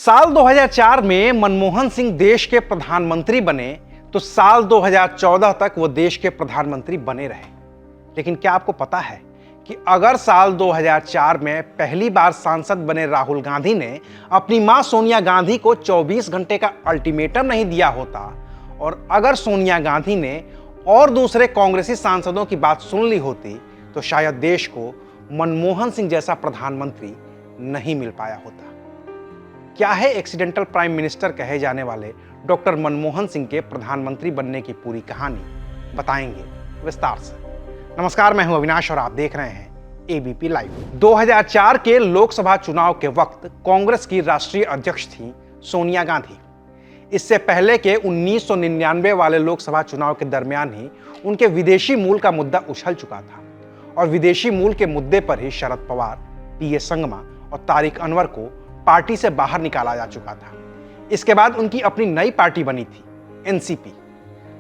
साल 2004 में मनमोहन सिंह देश के प्रधानमंत्री बने तो साल 2014 तक वो देश के प्रधानमंत्री बने रहे। लेकिन क्या आपको पता है कि अगर साल 2004 में पहली बार सांसद बने राहुल गांधी ने अपनी मां सोनिया गांधी को 24 घंटे का अल्टीमेटम नहीं दिया होता और अगर सोनिया गांधी ने और दूसरे कांग्रेसी सांसदों की बात सुन ली होती तो शायद देश को मनमोहन सिंह जैसा प्रधानमंत्री नहीं मिल पाया होता। क्या है एक्सीडेंटल प्राइम मिनिस्टर कहे जाने वाले डॉक्टर मनमोहन सिंह के प्रधानमंत्री बनने की पूरी कहानी, बताएंगे विस्तार से। नमस्कार, मैं हूं अविनाश और आप देख रहे हैं एबीपी लाइव। 2004 के लोकसभा चुनाव के वक्त कांग्रेस की राष्ट्रीय अध्यक्ष थी सोनिया गांधी। इससे पहले के 1999 वाले लोकसभा चुनाव के दरमियान ही उनके विदेशी मूल का मुद्दा उछल चुका था और विदेशी मूल के मुद्दे पर ही शरद पवार, पीए संगमा और तारिक अनवर को पार्टी से बाहर निकाला जा चुका था। इसके बाद उनकी अपनी नई पार्टी बनी थी, एनसीपी।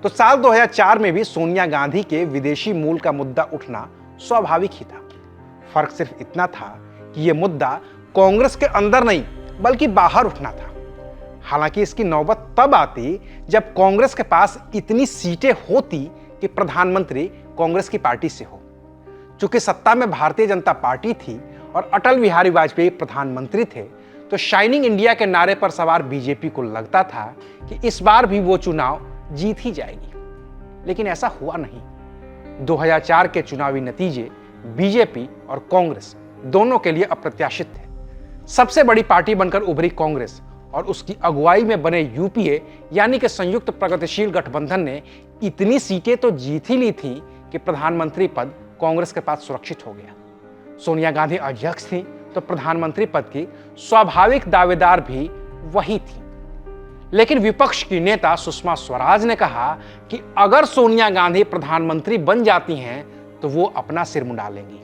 तो साल 2004 में भी सोनिया गांधी के विदेशी मूल का मुद्दा उठना स्वाभाविक ही था। फर्क सिर्फ इतना था कि यह मुद्दा कांग्रेस के अंदर नहीं बल्कि बाहर उठना था। हालांकि इसकी नौबत तब आती जब कांग्रेस के पास इतनी सीटें होती कि प्रधानमंत्री कांग्रेस की पार्टी से हो। चूंकि सत्ता में भारतीय जनता पार्टी थी और अटल बिहारी वाजपेयी प्रधानमंत्री थे, तो शाइनिंग इंडिया के नारे पर सवार बीजेपी को लगता था कि इस बार भी वो चुनाव जीत ही जाएगी। लेकिन ऐसा हुआ नहीं। 2004 के चुनावी नतीजे बीजेपी और कांग्रेस दोनों के लिए अप्रत्याशित थे। सबसे बड़ी पार्टी बनकर उभरी कांग्रेस और उसकी अगुवाई में बने यूपीए यानी कि संयुक्त प्रगतिशील गठबंधन ने इतनी सीटें तो जीत ही ली थी कि प्रधानमंत्री पद कांग्रेस के पास सुरक्षित हो गया। सोनिया गांधी अध्यक्ष थी तो प्रधानमंत्री पद की स्वाभाविक दावेदार भी वही थी। लेकिन विपक्ष की नेता सुषमा स्वराज ने कहा कि अगर सोनिया गांधी प्रधानमंत्री बन जाती हैं तो वो अपना सिर मुंडा लेंगी।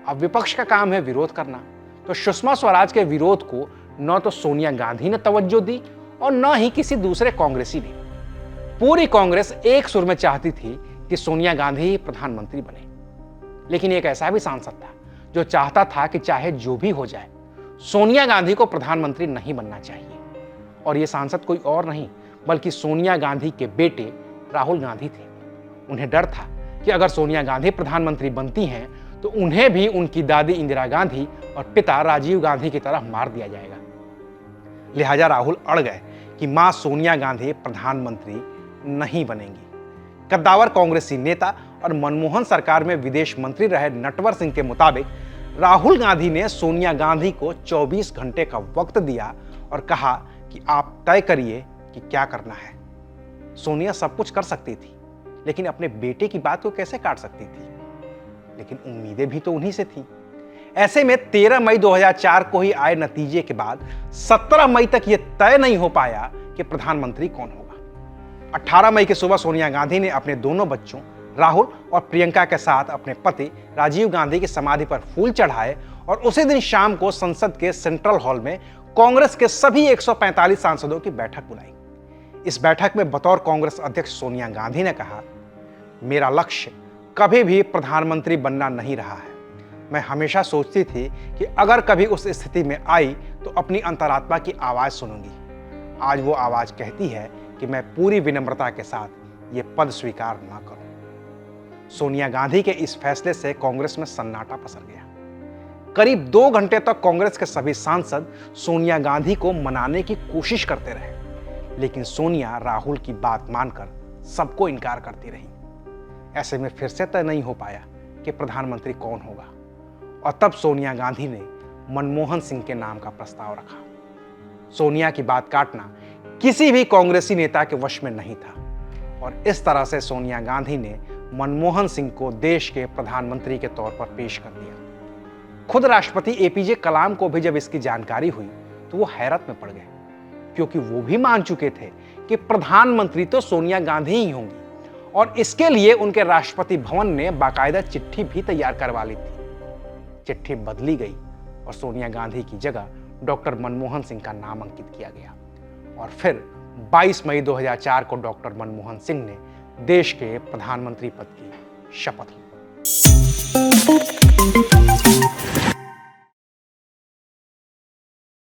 अब विपक्ष का काम है विरोध करना, तो सुषमा स्वराज के विरोध को न तो सोनिया गांधी ने तवज्जो दी और न ही किसी दूसरे कांग्रेसी ने। पूरी कांग्रेस एक सुर में चाहती थी कि सोनिया गांधी ही प्रधानमंत्री बने। लेकिन एक ऐसा भी सांसद था जो चाहता था कि चाहे जो भी हो जाए, सोनिया गांधी को प्रधानमंत्री नहीं बनना चाहिए। और यह सांसद कोई और नहीं बल्कि सोनिया गांधी के बेटे राहुल गांधी थे। उन्हें डर था कि अगर सोनिया गांधी प्रधानमंत्री बनती हैं तो उन्हें भी उनकी दादी इंदिरा गांधी और पिता राजीव गांधी की तरह मार दिया जाएगा। लिहाजा राहुल अड़ गए कि मां सोनिया गांधी प्रधानमंत्री नहीं बनेंगी। कद्दावर कांग्रेसी नेता और मनमोहन सरकार में विदेश मंत्री रहे नटवर सिंह के मुताबिक राहुल गांधी ने सोनिया गांधी को 24 घंटे का वक्त दिया और कहा कि आप तय करिए कि क्या करना है। सोनिया सब कुछ कर सकती थी, लेकिन अपने बेटे की बात को कैसे काट सकती थी? लेकिन उम्मीदें भी तो उन्हीं से थी। ऐसे में 13 मई 2004 को ही आए नतीजे के बाद 17 मई तक यह तय नहीं हो पाया कि प्रधानमंत्री कौन होगा। 18 मई की सुबह सोनिया गांधी ने अपने दोनों बच्चों राहुल और प्रियंका के साथ अपने पति राजीव गांधी की समाधि पर फूल चढ़ाए और उसी दिन शाम को संसद के सेंट्रल हॉल में कांग्रेस के सभी 145 सांसदों की बैठक बुलाई। इस बैठक में बतौर कांग्रेस अध्यक्ष सोनिया गांधी ने कहा, मेरा लक्ष्य कभी भी प्रधानमंत्री बनना नहीं रहा है। मैं हमेशा सोचती थी कि अगर कभी उस स्थिति में आई तो अपनी अंतरात्मा की आवाज सुनूंगी। आज वो आवाज कहती है कि मैं पूरी विनम्रता के साथ ये पद स्वीकार ना करूं। सोनिया गांधी के इस फैसले से कांग्रेस में सन्नाटा पसर गया। करीब 2 घंटे तक कांग्रेस के सभी सांसद सोनिया गांधी को मनाने की कोशिश करते रहे, लेकिन सोनिया राहुल की बात मानकर सबको इनकार करती रही। ऐसे में फिर से तय नहीं हो पाया कि प्रधानमंत्री कौन होगा और तब सोनिया गांधी ने मनमोहन सिंह के नाम का प्रस्ताव रखा। सोनिया की बात काटना किसी भी कांग्रेसी नेता के वश में नहीं था और इस तरह से सोनिया गांधी ने मनमोहन सिंह को देश के प्रधानमंत्री के तौर पर पेश कर दिया। खुद राष्ट्रपति एपीजे कलाम को भी जब इसकी जानकारी हुई तो वो हैरत में पड़ गए, क्योंकि वो भी मान चुके थे कि प्रधानमंत्री तो सोनिया गांधी ही होंगी और इसके लिए उनके राष्ट्रपति भवन ने बाकायदा चिट्ठी भी तैयार करवा ली थी। चिट्ठी बदली गई और सोनिया गांधी की जगह डॉक्टर मनमोहन सिंह का नाम अंकित किया गया और फिर 22 मई 2004 को डॉक्टर मनमोहन सिंह ने देश के प्रधानमंत्री पद की शपथ ली।